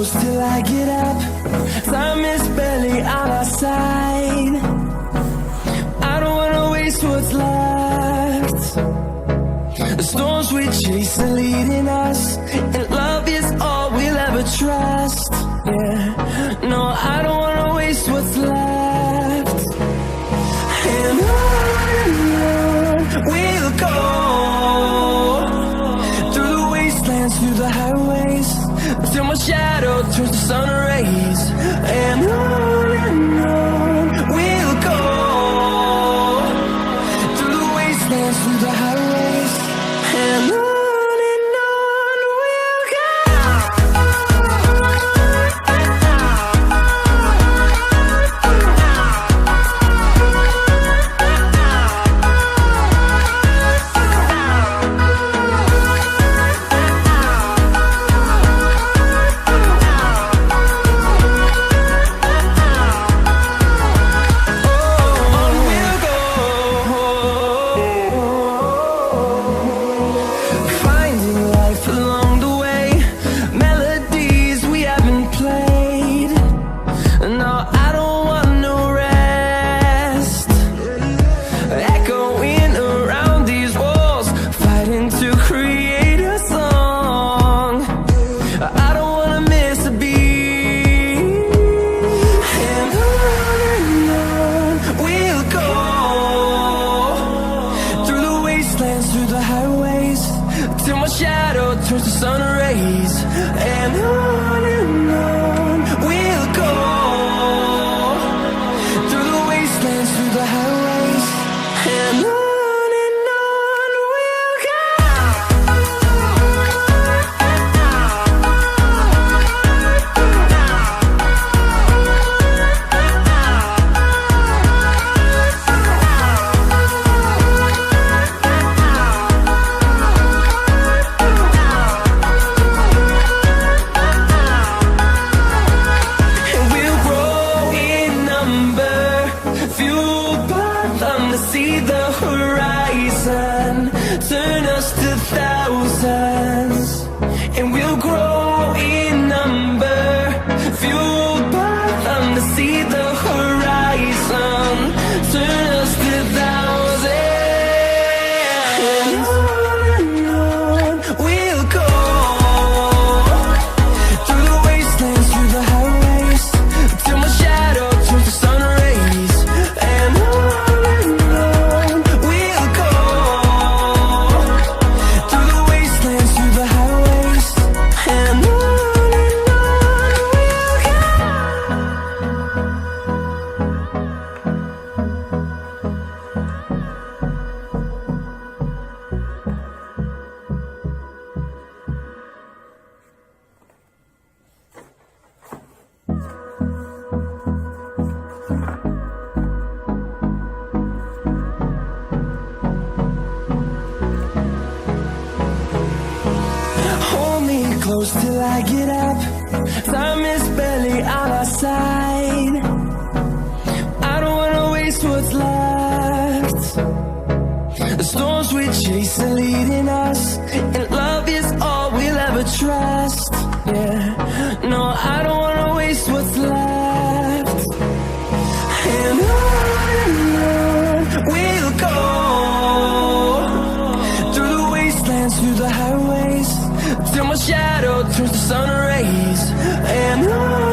close till I get up. Time is barely on our side. I don't wanna waste what's left. The storms we chase are leading us, and love is all we'll ever trust. Yeah, no, I don't wanna waste what's left. And on we'll go, through the wastelands, through the highways, till my shadow turns to sun rays. And on we'll go, through the wastelands, through the highways, and on we'll go. Through the highways, till my shadow turns to sun rays. And on we'll go, through the wastelands, through the highways, and on we'll go. See the horizon, turn us to thousands, and we'll grow in number, fueled by them to see the horizon, turn us to thousands, and on we'll go, through the wastelands, through the highways, till my shadow turns to sun rays. And close till I get up. Time is barely on our side. I don't wanna waste what's left. The storms we chase are leading us, and love is all we'll ever trust. Yeah, no, I don't wanna waste what's left. And on we'll go, through the wastelands, through the highways, till my shadow turns to sun rays. And on